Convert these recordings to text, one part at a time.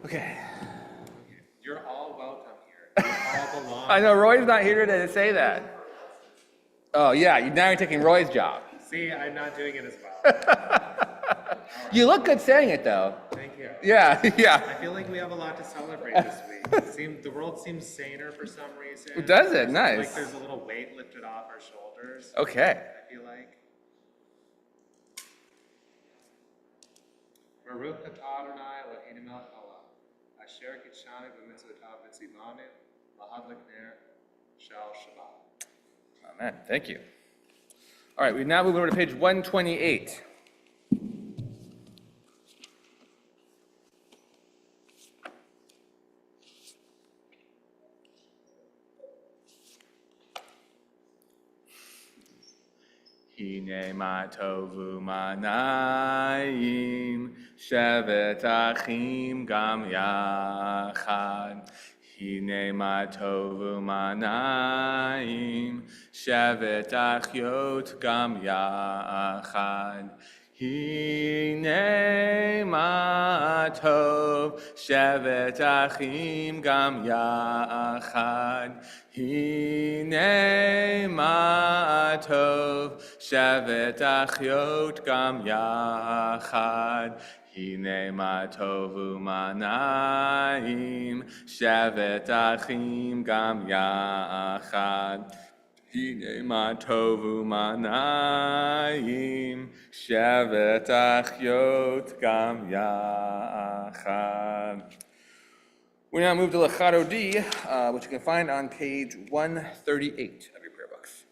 Okay. You're all welcome here. You all belong. I know Roy's not here today to say that. Oh yeah, now you're taking Roy's job. See, I'm not doing it as well. You look good saying it though. Thank you. Yeah, yeah. I feel like we have a lot to celebrate this week. The world seems saner for some reason. Does it? Nice. Like there's a little weight lifted off our shoulders. Okay. I feel like. Baruch atah Adonai Eloheinu melech haolam, asher kitshanu b'mitzvotav v'tzivanu lahadlik ner shel Shabbat. Amen. Thank you. All right, we now move over to page 128. Hine ma tovu manayim shevet achim gam yachad. Hine ma tovu manayim shevet achyot gam yachad. Hine ma tov shevet achim gam yachad. Hine ma tov shevet achyot gam yachad. Hine ma tovu manayim shevet achim gam yachad. Hine ma tovu manayim shevet achyot gam yachad. We now move to Lacharodi, which you can find on page 138 of your prayer books.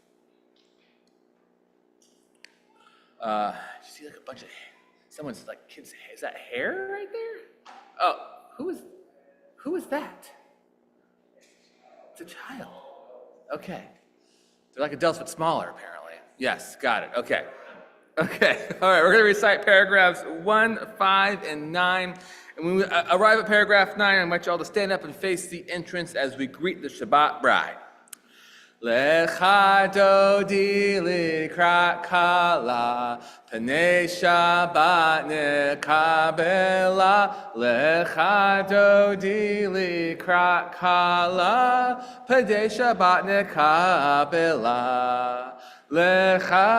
You see like a bunch of, someone's like, kids, is that hair right there? Oh, who is that? It's a child. Okay. They're like adults but smaller, apparently. Yes, got it. Okay. Okay. All right, we're going to recite paragraphs 1, 5, and 9. And when we arrive at paragraph 9, I invite you all to stand up and face the entrance as we greet the Shabbat bride. Lecha dodi likrat kala, Pnei Shabbat nekabela. Lecha dodi likrat kala, Pnei Shabbat nekabela. Lecha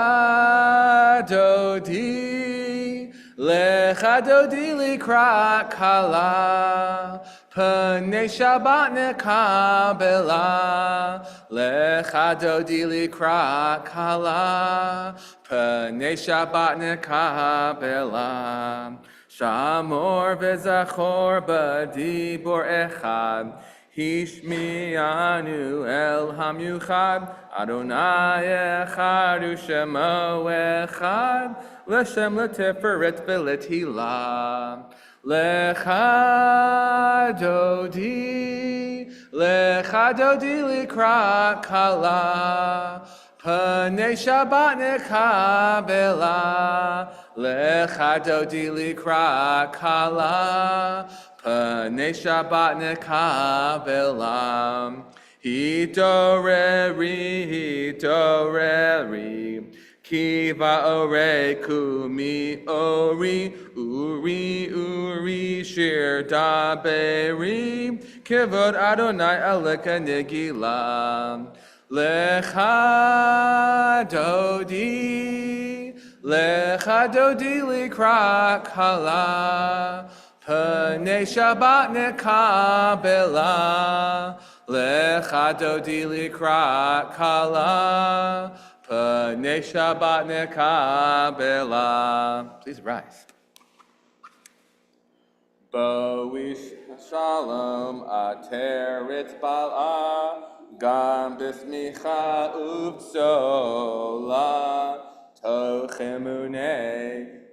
dodi likrat kala, Pnei Shabbat nekabela. Lecha dodi likrat kala, Pnei Shabbat nekabela. Shamor v'zachor b'dibor echad, Hishmi'anu el hamyuchad, Adonai echad u'shemo echad, L'shem l'tiferet v'lethilah. Lecha dodi likrat kala, Pnei Shabbat nekabela. Lecha dodi likrat kala, Pnei Shabbat nekabela. Hitoreri, Kiva ore kumi ori, uri shir daberi, Kivod Adonai aleka negila. Lecha dodi likrat kala, Pnei Shabbat nekabela. Lecha dodi likrat kala, Pnei Shabbat nekabela. Please rise. Boish shalom aterit bal'a, Gam bismicha uvzola, Tochemune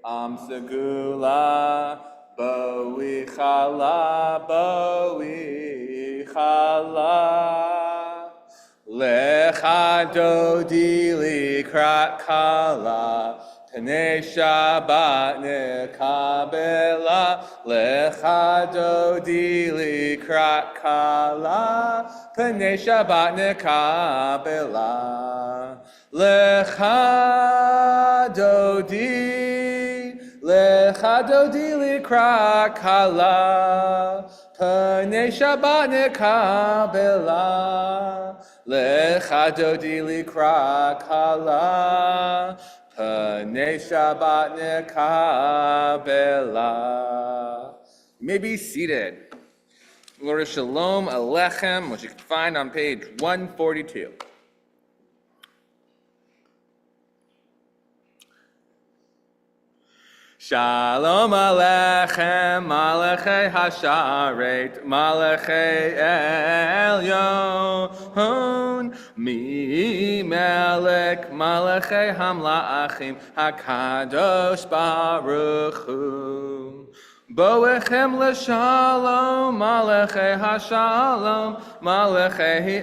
am segula, Boichala. Lecha dodi likrat kala, Pnei Shabbat nekabela. Lecha dodi likrat kala, Pnei Shabbat nekabela. Lecha dodi Lecha dodi likra kala, Pnei Shabbat nekabela. Lecha dodi likra kala, Pnei Shabbat nekabela. You may be seated. Lord Shalom Alechem, which you can find on page 142. Shalom Alechem, Malachei Hasharet, Malachei Elyon, Mi Melech, Malachei Hamlaachim, HaKadosh Baruch Hu. Boechem l'shalom, Malachei Hashalom, Malachei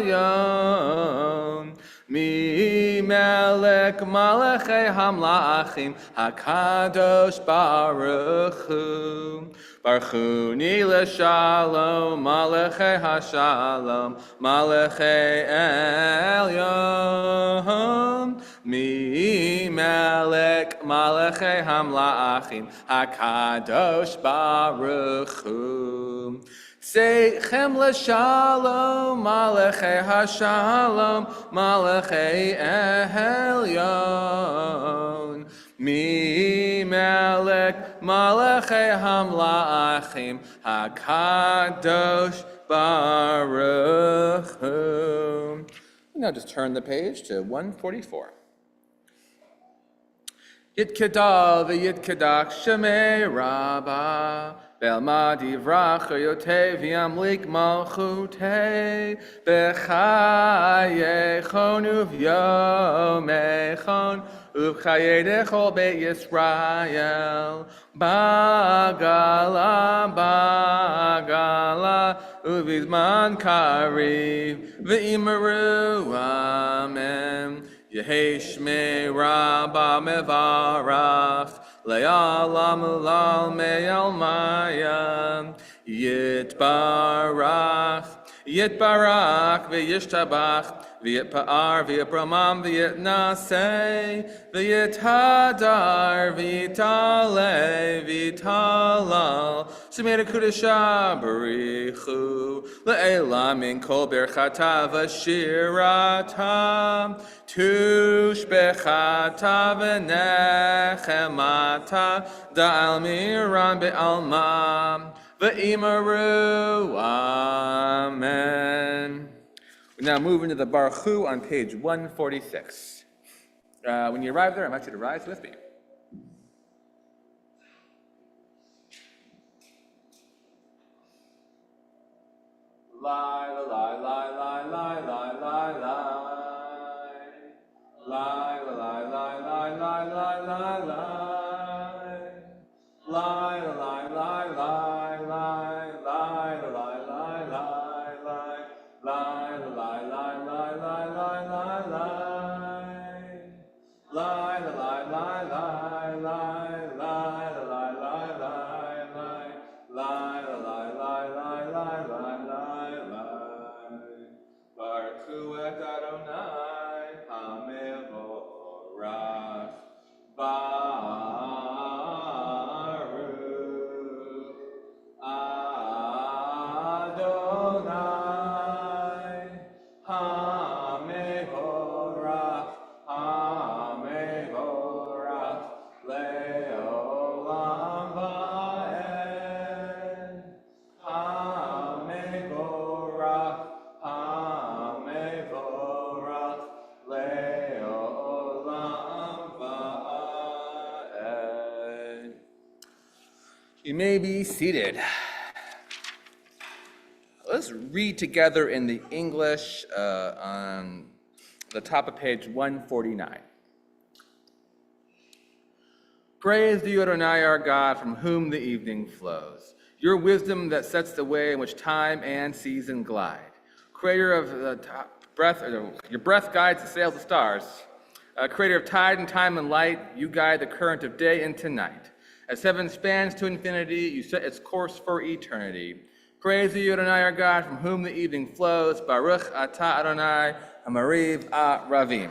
Elyon. Mi melech malachei hamlaachim, HaKadosh Baruch Hu. Barchuni l'shalom, Malachei Hashalom, Malachei Elyon. Mi melech malachei hamlaachim, HaKadosh Baruch Hu. Seichem l'shalom, Malachei Hashalom, Malachei Elyon. Mi melech malachei hamlaachim, HaKadosh Baruch Hu. Now just turn the page to 144. Yitkada v'yitkadak shemei Rabbah, Belma divrach yotev yamlik malchutei, Bechayechon uvyomechon, Uvchayedechol Beit Yisrael, Bagala, Bagala, Uvizman Kariv, V'imaru, Amen. Yehei Shmei Rabbah Mevarach, Le'alam Ulal Me'al Mayam, Yitbarach, Yitbarach, V'yishtabach, V'yitpa'ar, V'yipramam, V'yitnasei, V'yithadar, V'yitale, V'yitalal, Shemei Kudesha Barichu, Le'elam Min Kol Berchata V'shirata, Tushbechata V'nechemata, Da'al Miran Be'alma, V'imaru, Amen. We now move into the Baruch Hu on page 146. When you arrive there, I invite you to rise with me. Lie, lie, lie, lie, lie, lie, lie, lie. Lie, lie, lie, lie, lie, lie, lie, lie. Lie, lie, lie, lie, lie, lie, lie, lie, lie. Lie, lie, lie, lie, lie, lie, lie, lie, lie. Lie, lie, lie, lie, lie, lie, lie, lie, lie, lie. Lie, lie, lie, lie, lie, lie, lie. Baruch Hu et Adonai HaMevorach. Baruch Adonai HaMevorach, HaMevorach, Le'olam va'ed. HaMevorach, HaMevorach, Le'olam va'ed. You may be seated. Let's read together in the English on the top of page 149. Praise to you, Adonai, our God, from whom the evening flows. Your wisdom that sets the way in which time and season glide. Creator of the breath, your breath guides the sails of stars. Creator of tide and time and light, you guide the current of day into night. As heaven spans to infinity, you set its course for eternity. Praise to you, Adonai, our God, from whom the evening flows. Baruch atah Adonai, Hamariv Ravim.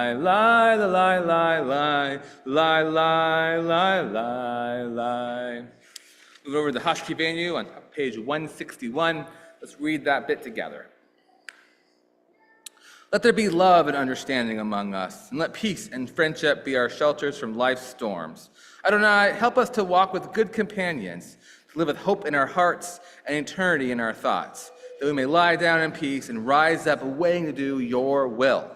lie, lie, lie, lie, lie, lie, lie, lie, lie, lie. Move over to the Hashkivenu on page 161. Let's read that bit together. Let there be love and understanding among us, and let peace and friendship be our shelters from life's storms. Adonai, help us to walk with good companions, to live with hope in our hearts and eternity in our thoughts, that we may lie down in peace and rise up waiting to do your will.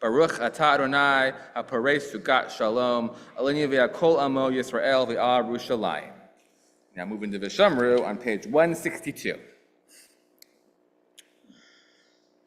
Baruch atah Adonai, haporei sukat shalom, alinu v'akol amo Yisrael v'al Yerushalayim. Now moving to Vishamru on page 162.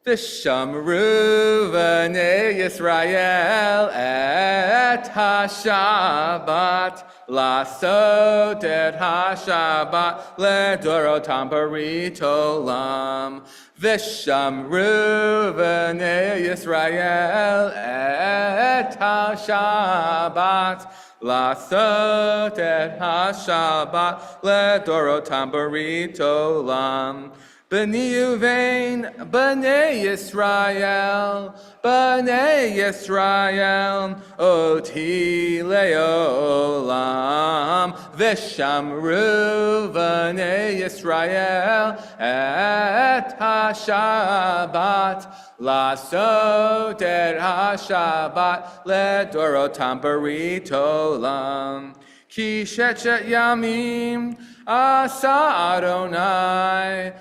Vishamru v'nei Yisrael et ha-Shabbat, lasot et ha-Shabbat ledorotam barit olam. Vishamru v'nei Yisrael et ha-Shabbat, lasot et ha-Shabbat ledorotam barit olam. B'nai Yuvain, B'nai Yisrael, B'nai Yisrael, Oti leolam, V'shamru B'nai Yisrael, Et HaShabbat, Lasot Et HaShabbat, Ledorotam Baritolam. Ki shechet yamim, asa Adonai,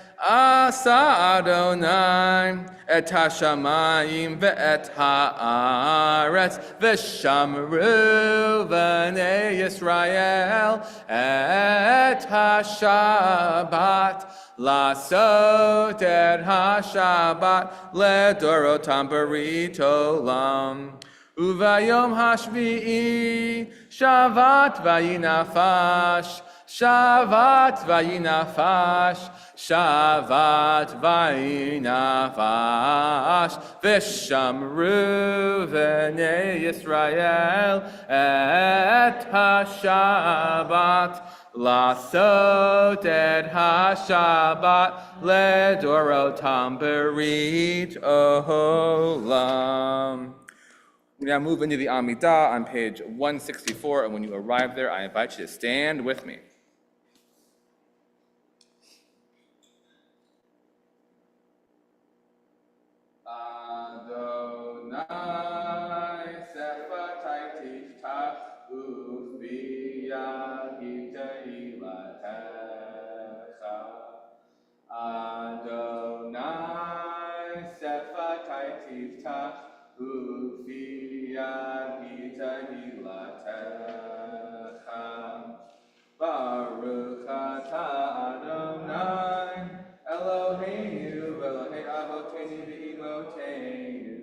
et hashamayim ve'et haaretz, v'shamru v'nei Yisrael, et hashabat, lasot et hashabat, ledorotam baritolam. Uvayom hashvi'i, shavat vayinafash, shavat vayinafash, shavat vayinafash, v'shamru v'nei Yisrael, et hashabat, lasot et hashabat, ledorotam berit olam. We now move into the Amidah on page 164, and when you arrive there, I invite you to stand with me. Adonai sefatai tiftach ufiyah hiteilatecha. Adonai sefatai tiftach ufiyah hiteilatecha. Baruch atah Adonai Eloheinu Elohei Avoteinu v'Imoteinu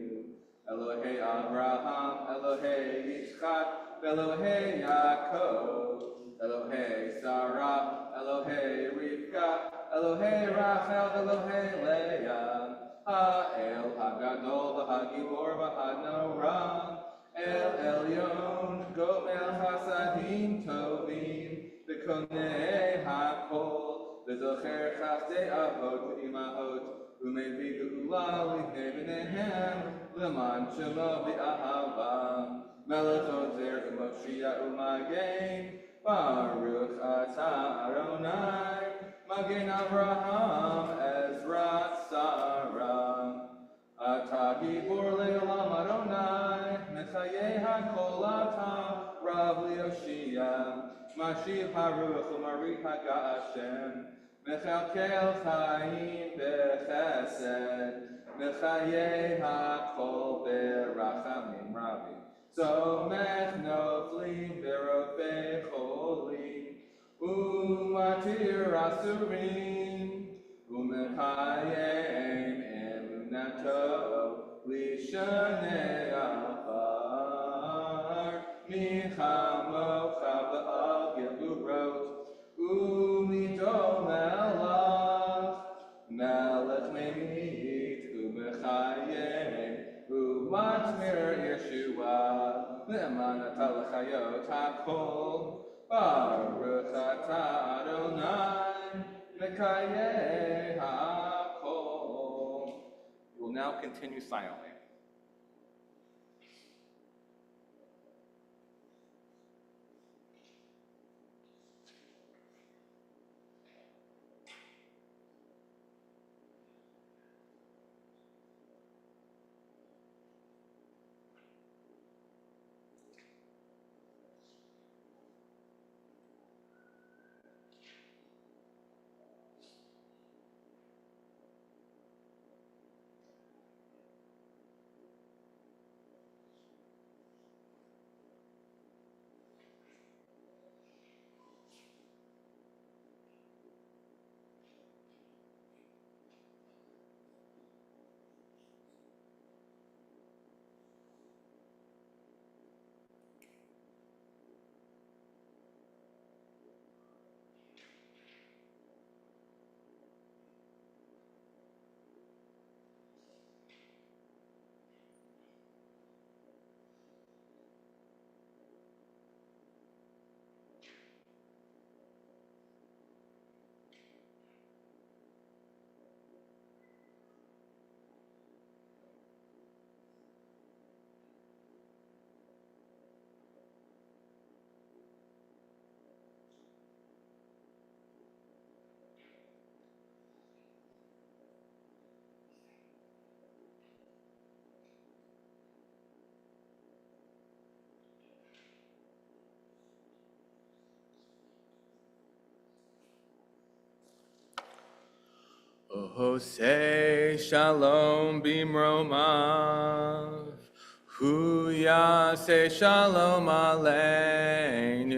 Elohei Abraham Elohei Yitzchak Elohei Yaakov Elohei Sarah Elohei Rivka Elohei Rachel Elohei Leah Ha'el Hagadol v'Hagibor v'Hanorah El Elyon Gomel Chasadim Tovim V'Konei HaKol V'Zocher Chasdei Avot V'Imahot U'Mevei Geula L'Ifnei B'neihem L'man Shemo V'Ahava Melech Ozer U'Moshiach U'Magen Baruch Atah Adonai Magen Avraham Ezra Sarah Atah Gibor Le'olam Adonai Mechayei HaKol Atah Rav Le'Yoshia Mashiv Haruch U'Marich HaGa'ashem Mechalkel Chaim B'Chesed Mechayei HaKol B'Rachamim Rabim Somech Noflim V'Rofei Cholim U'Matir Asurim U'Mechayim Nato Lishanei Afar Michamocha B'Av Yehurot U'Mito Melach Melech Memit U'Mechayim U'Matmir Yeshua Le'eman Atah L'Chayot HaKol Baruch Atah Adonai Mekayeh HaKol. We will now continue silently. Hosei shalom bimromav, hu yaseh shalom aleinu,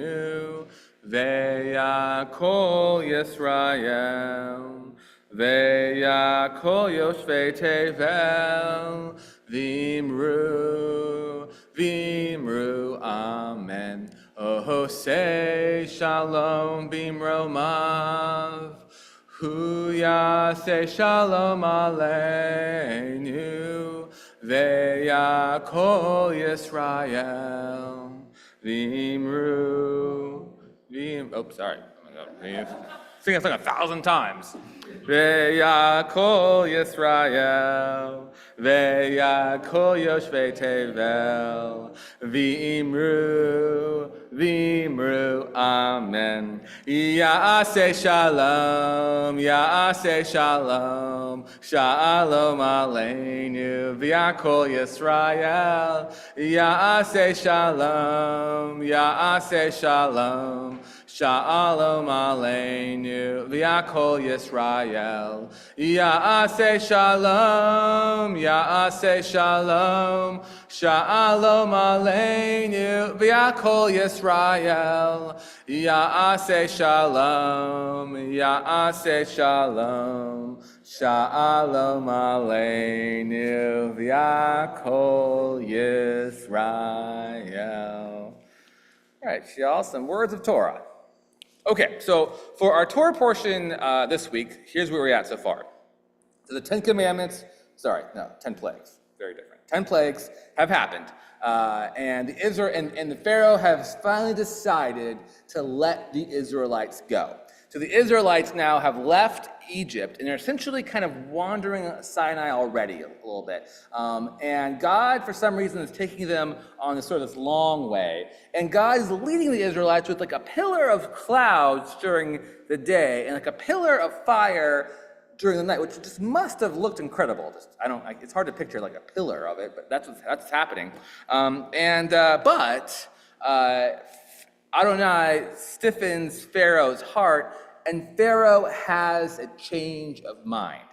ve'yakol Yisrael, ve'yakol yoshvei tevel, v'imru, amen. Hosei shalom bimromav, hu yaseh shalom aleinu, ve'yakol Yisrael, sorry. I'm gonna sing that song 1,000 times. Ve'yakol Yisrael, ve'yakol yoshvei tevel, v'imru, amen. Ya'aseh shalom, shalom aleinu, v'yakol Yisrael. Ya'aseh shalom, shalom aleinu, v'yakol Yisrael. Ya'aseh shalom, shalom aleinu, v'yakol Yisrael. Ya'aseh shalom, shalom aleinu, v'yakol Yisrael. All right, y'all, some words of Torah. Okay, so for our Torah portion this week, here's where we're at so far. So the 10 plagues, very different. 10 plagues have happened, and the Pharaoh has finally decided to let the Israelites go. So the Israelites now have left Egypt, and they're essentially kind of wandering Sinai already a little bit. And God, for some reason, is taking them on this long way. And God is leading the Israelites with like a pillar of clouds during the day and like a pillar of fire during the night, which just must have looked incredible. It's hard to picture like a pillar of it, but that's what's happening. But Adonai stiffens Pharaoh's heart, and Pharaoh has a change of mind.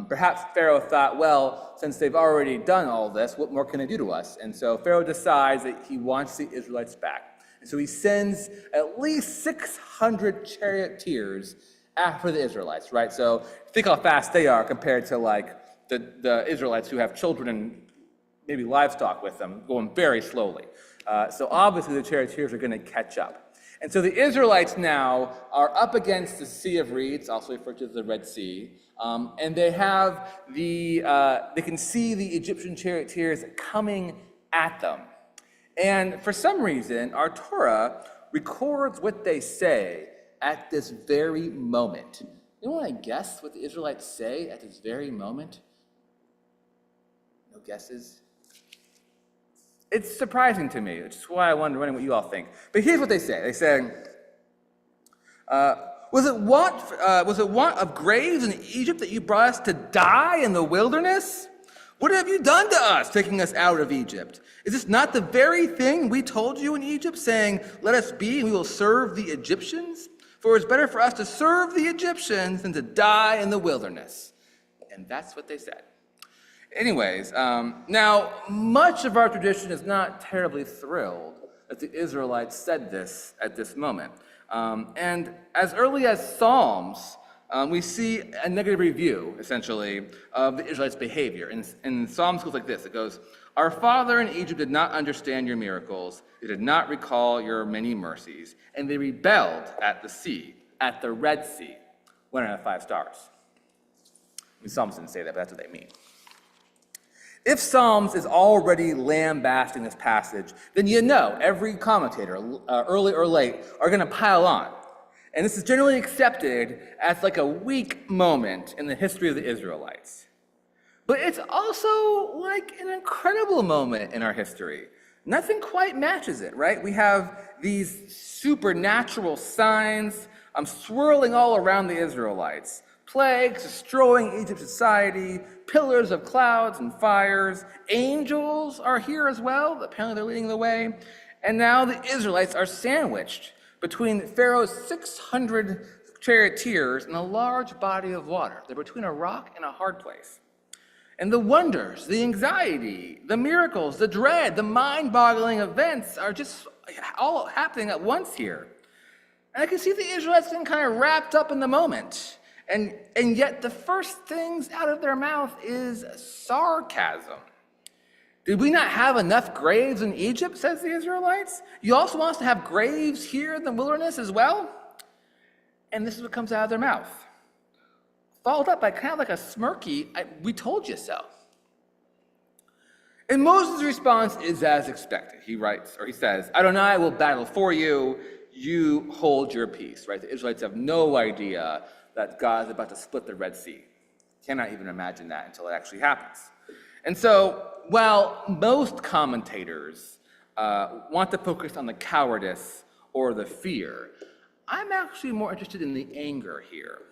Perhaps Pharaoh thought, well, since they've already done all this, what more can they do to us? And so Pharaoh decides that he wants the Israelites back. And so he sends at least 600 charioteers after the Israelites, right? So think how fast they are compared to like the Israelites who have children and maybe livestock with them, going very slowly. So obviously the charioteers are going to catch up. And so the Israelites now are up against the Sea of Reeds, also referred to as the Red Sea, and they can see the Egyptian charioteers coming at them. And for some reason, our Torah records what they say at this very moment. You want to guess what the Israelites say at this very moment? No guesses? It's surprising to me, which is why I wanted to know what you all think. But here's what they say. They say, was it want of graves in Egypt that you brought us to die in the wilderness? What have you done to us, taking us out of Egypt? Is this not the very thing we told you in Egypt, saying, let us be and we will serve the Egyptians? For it's better for us to serve the Egyptians than to die in the wilderness. And that's what they said. Anyways, now, much of our tradition is not terribly thrilled that the Israelites said this at this moment. And as early as Psalms, we see a negative review, essentially, of the Israelites' behavior. And Psalms goes like this. It goes, our father in Egypt did not understand your miracles. They did not recall your many mercies. And they rebelled at the sea, at the Red Sea. 1 out of 5 stars. I mean, Psalms didn't say that, but that's what they mean. If Psalms is already lambasting this passage, then every commentator, early or late, are going to pile on. And this is generally accepted as like a weak moment in the history of the Israelites. But it's also like an incredible moment in our history. Nothing quite matches it, right? We have these supernatural signs swirling all around the Israelites. Plagues destroying Egypt's society, pillars of clouds and fires. Angels are here as well. Apparently they're leading the way. And now the Israelites are sandwiched between Pharaoh's 600 charioteers in a large body of water. They're between a rock and a hard place. And the wonders, the anxiety, the miracles, the dread, the mind-boggling events are just all happening at once here. And I can see the Israelites getting kind of wrapped up in the moment. And yet the first things out of their mouth is sarcasm. Did we not have enough graves in Egypt, says the Israelites? You also want us to have graves here in the wilderness as well? And this is what comes out of their mouth. Followed up by kind of like a smirky, we told you so. And Moses' response is as expected. He writes, or he says, Adonai will battle for you, you hold your peace, right? The Israelites have no idea that God is about to split the Red Sea. Cannot even imagine that until it actually happens. And so, while most commentators want to focus on the cowardice or the fear, I'm actually more interested in the anger here.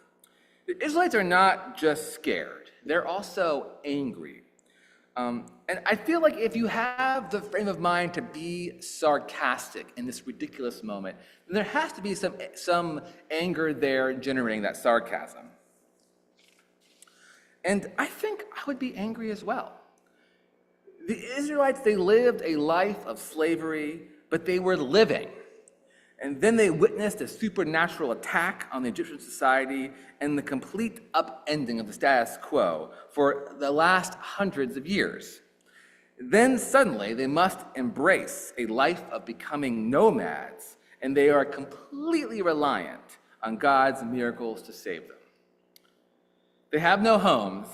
The Israelites are not just scared, they're also angry. And I feel like if you have the frame of mind to be sarcastic in this ridiculous moment, then there has to be some anger there generating that sarcasm. And I think I would be angry as well. The Israelites, they lived a life of slavery, but they were living. And then they witnessed a supernatural attack on the Egyptian society and the complete upending of the status quo for the last hundreds of years. Then suddenly they must embrace a life of becoming nomads, and they are completely reliant on God's miracles to save them. They have no homes,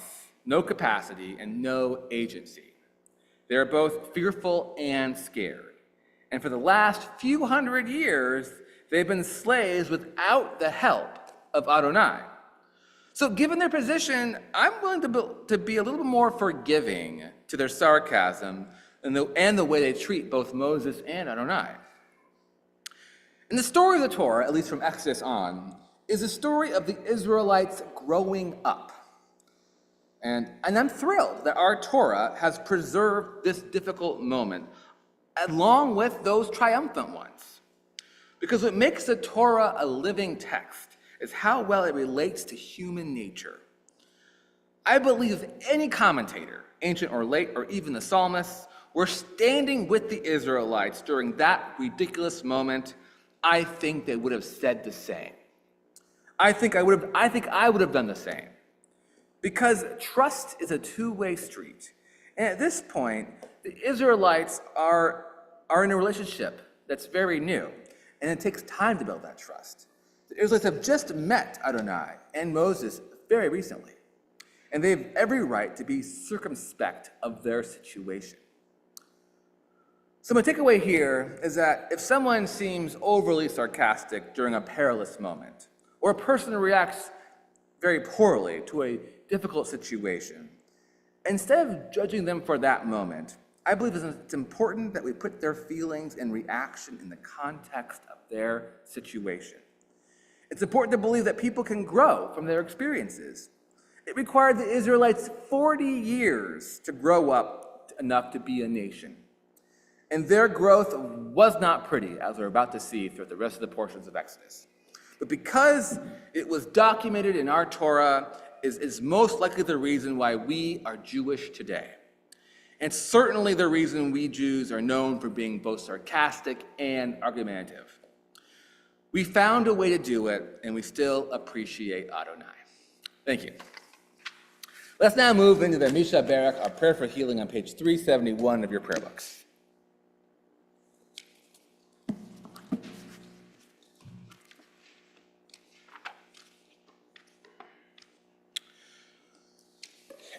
no capacity, and no agency. They are both fearful and scared. And for the last few hundred years, they've been slaves without the help of Adonai. So given their position, I'm willing to be a little bit more forgiving to their sarcasm and the way they treat both Moses and Adonai. And the story of the Torah, at least from Exodus on, is a story of the Israelites growing up. And I'm thrilled that our Torah has preserved this difficult moment along with those triumphant ones. Because what makes the Torah a living text is how well it relates to human nature. I believe if any commentator, ancient or late, or even the psalmists, were standing with the Israelites during that ridiculous moment, I think they would have said the same. I think I would have done the same. Because trust is a two-way street. And at this point, the Israelites are in a relationship that's very new, and it takes time to build that trust. The Israelites have just met Adonai and Moses very recently, and they have every right to be circumspect of their situation. So my takeaway here is that if someone seems overly sarcastic during a perilous moment, or a person reacts very poorly to a difficult situation, instead of judging them for that moment, I believe it's important that we put their feelings and reaction in the context of their situation. It's important to believe that people can grow from their experiences. It required the Israelites 40 years to grow up enough to be a nation. And their growth was not pretty, as we're about to see throughout the rest of the portions of Exodus. But because it was documented in our Torah, is most likely the reason why we are Jewish today. And certainly the reason we Jews are known for being both sarcastic and argumentative. We found a way to do it, and we still appreciate Adonai. Thank you. Let's now move into the Misha Barak, our prayer for healing on page 371 of your prayer books.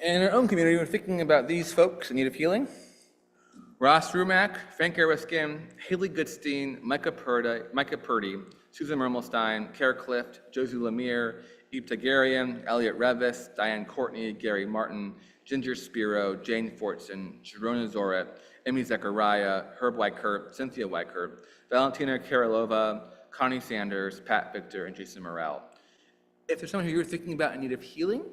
In our own community, we're thinking about these folks in need of healing. Ross Rumack, Frank Erskine, Haley Goodstein, Micah Purdy, Susan Mermelstein, Kara Clift, Josie Lemire, Eve Tagarian, Elliot Revis, Diane Courtney, Gary Martin, Ginger Spiro, Jane Fortson, Sharona Zoret, Emily Zechariah, Herb Weichert, Cynthia Weichert, Valentina Karolova, Connie Sanders, Pat Victor, and Jason Morrell. If there's someone who you're thinking about in need of healing,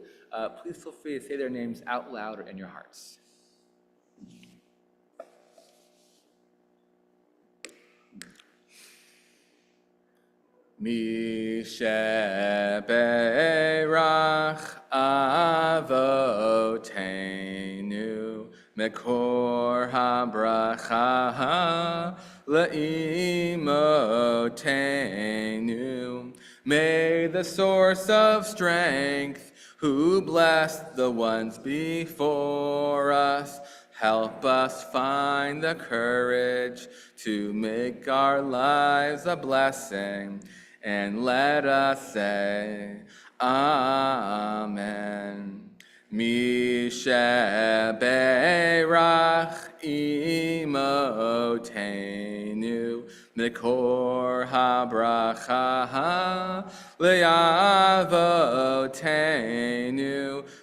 please feel free to say their names out loud or in your hearts. Misheberach avotenu mekor habracha leimotenu. May the source of strength, who blessed the ones before us, help us find the courage to make our lives a blessing, and let us say, Amen. Misheberach imotenu mikor habracha le'avotenu.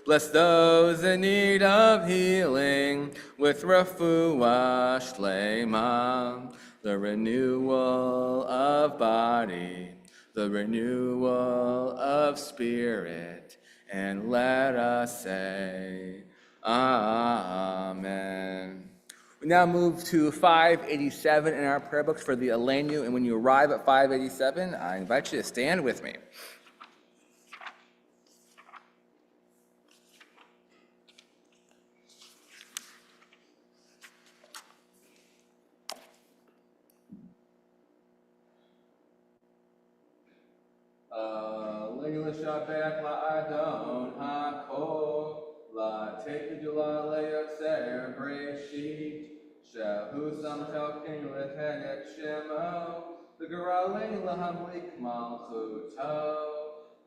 Bless those in need of healing with refuah shlema, the renewal of body, the renewal of spirit, and let us say, Amen. We now move to 587 in our prayer books for the Elenu, and when you arrive at 587, I invite you to stand with me. Erev Shabbat Jan La Tekadula Leoser Breshit Shahu Samchelkin Lehenet Shemo the Garale Lahamlik Malchuto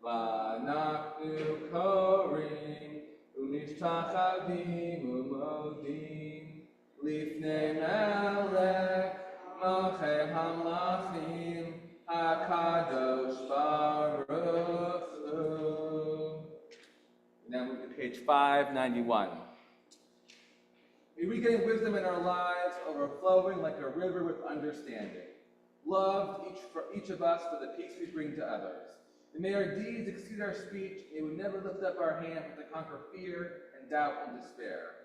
Vanaknu Korim Unishtachavim Umodim Lifnei Melech Malchei Hamlachim HaKadosh Baruch Hu. Now move to page 591. May we gain wisdom in our lives, overflowing like a river with understanding. Love for each of us for the peace we bring to others. And may our deeds exceed our speech. May we never lift up our hands to conquer fear and doubt and despair.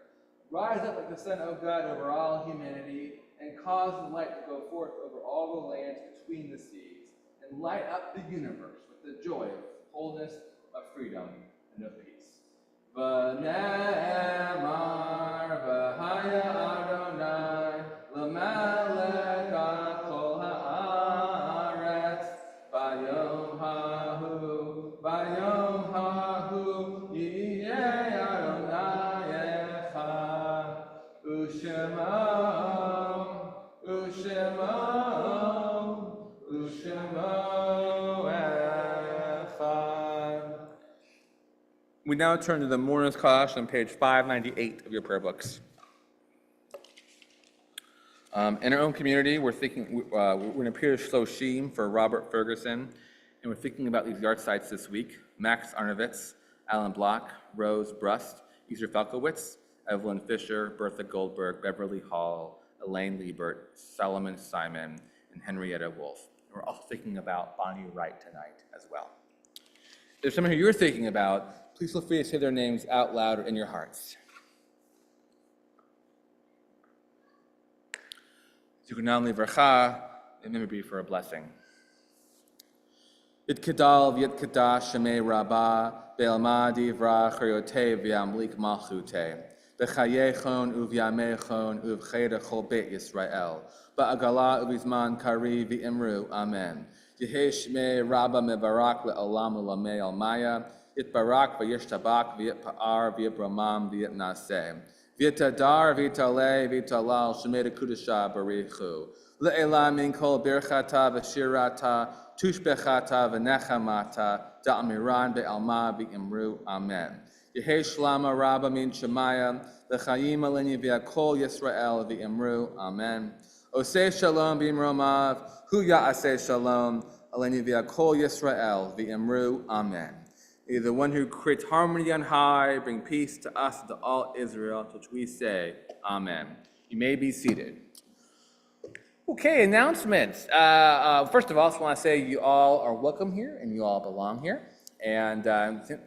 Rise up like the sun, O God, over all humanity, and cause the light to go forth over all the lands between the seas, and light up the universe with the joy of wholeness, of freedom, and of peace. V'ne'emar v'haya Adonai l'melech kol ha'aretz Bayom hahu yiyeh Adonai echad Ushemo echad. We now turn to the Mourner's Kalash on page 598 of your prayer books. In our own community, we're in a period of Shloshim for Robert Ferguson, and we're thinking about these yard sites this week: Max Arnovitz, Alan Block, Rose Brust, Easter Falkowitz, Evelyn Fisher, Bertha Goldberg, Beverly Hall, Elaine Liebert, Solomon Simon, and Henrietta Wolf. And we're also thinking about Bonnie Wright tonight as well. If there's someone who you're thinking about, please feel free to say their names out loud or in your hearts. Zikunam Livracha, and may be for a blessing. Yitkadal v'yitkadash shemei rabbah, be'alma divra chayotei v'yamlik malchutei, b'chayechon uvyamechon uvcheda chol beit Yisrael, ba'agala uvizman kari v'imru, amen. Yehei shmei rabbah mebarak le'olam u'lamei almaya, yitbarak v'yishtabak v'yitpa'ar v'yibramam v'yitnaseh, v'yitadar v'yitalei v'yitalal shemei dekudasha barichu, le'elam min kol birchata v'shirata, tushbechata v'nechamata, da'amiran be'alma v'imru, amen. Yehei shlama rabba min shemaya, l'chayim aleni v'yakol Yisrael v'imru, amen. Oseh shalom b'imromav, hu ya'aseh shalom, aleni v'yakol Yisrael v'imru, amen. May the one who creates harmony on high bring peace to us and to all Israel, to which we say, amen. You may be seated. Okay, announcements. First of all, I just want to say you all are welcome here and you all belong here. And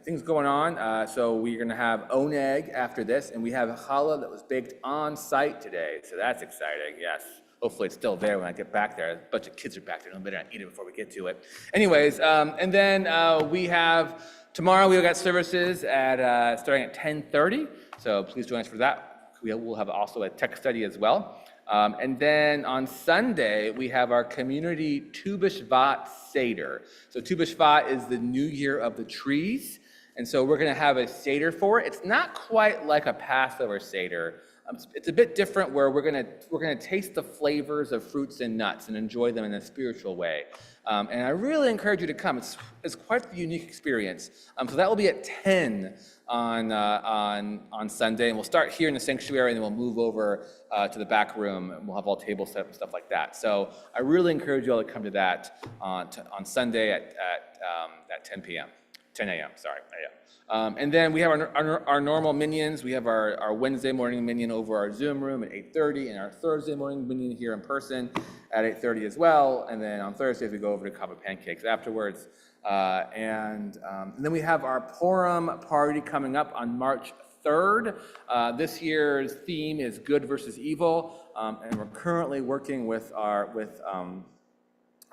things going on. So we're going to have oneg after this, and we have a challah that was baked on site today. So that's exciting, yes. Hopefully it's still there when I get back there. A bunch of kids are back there. I better not eat it before we get to it. Anyways, and then we have, tomorrow we've got services at starting at 10:30. So please join us for that. We'll have also a tech study as well. And then on Sunday, we have our community Tu B'Shvat Seder. So Tu B'Shvat is the New Year of the Trees. And so we're going to have a Seder for it. It's not quite like a Passover Seder. It's a bit different where we're going to taste the flavors of fruits and nuts and enjoy them in a spiritual way. And I really encourage you to come. It's quite a unique experience. So that will be at 10 on Sunday, and we'll start here in the sanctuary, and then we'll move over to the back room, and we'll have all tables set up and stuff like that. So I really encourage you all to come to that on Sunday at 10 a.m. Sorry. And then we have our normal minions. We have our Wednesday morning minion over our Zoom room at 8:30, and our Thursday morning minion here in person at 8:30 as well. And then on Thursdays, we go over to Kava Pancakes afterwards. And then we have our Purim party coming up on March 3rd. This year's theme is good versus evil. And we're currently working with our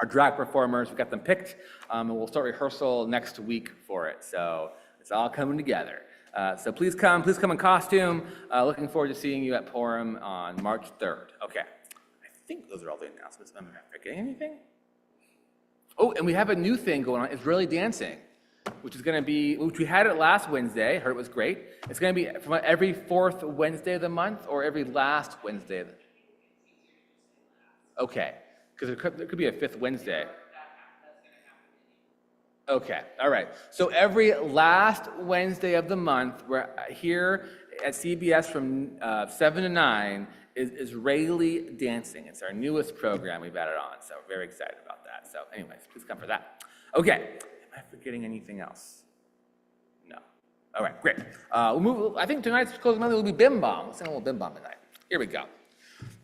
drag performers. We've got them picked, and we'll start rehearsal next week for it. So it's all coming together. So please come in costume. Looking forward to seeing you at Purim on March 3rd. Okay, I think those are all the announcements. Am I forgetting anything? Oh, and we have a new thing going on, Israeli dancing, which we had it last Wednesday. Heard it was great. It's going to be from every fourth Wednesday of the month or every last Wednesday. Okay, because there could be a fifth Wednesday. Okay, all right. So every last Wednesday of the month, we're here at CBS from 7 to 9 is Israeli dancing. It's our newest program we've added on, so we're very excited about that. So anyways, please come for that. Okay, am I forgetting anything else? No. All right, great. We'll move. I think tonight's closing melody will be Bim Bam. We'll sing a little Bim Bam tonight. Here we go.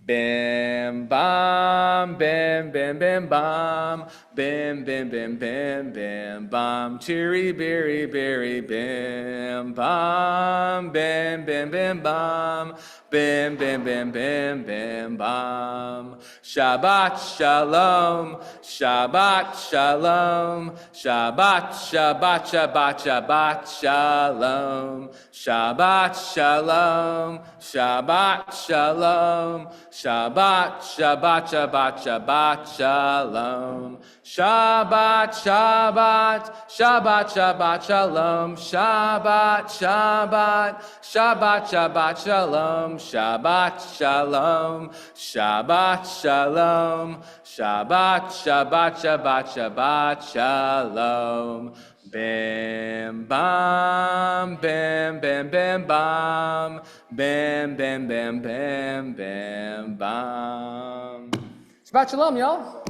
Bim bam, bim bim bim bam, bim bim bim bim bim bam, cheery berry berry bim bam, bim bim bim bam, bim bim bim bim bim bam. Shabbat shalom, Shabbat shalom, Shabbat Shabbat Shabbat Shabbat shalom, Shabbat shalom, Shabbat shalom. Shabbat, Shabbat, Shabbat, Shabbat, Shalom. Shabbat, Shabbat, Shabbat, Shabbat, Shalom. Shabbat, Shabbat, Shabbat, Shabbat, Shalom. Shabbat, Shalom. Shabbat, Shalom. Shabbat, Shabbat, Shabbat, Shabbat, Shalom. Bim bam, bim bim bim bam, bim bim bim bim bim bam. Shabbat shalom, y'all.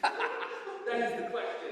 That is the question.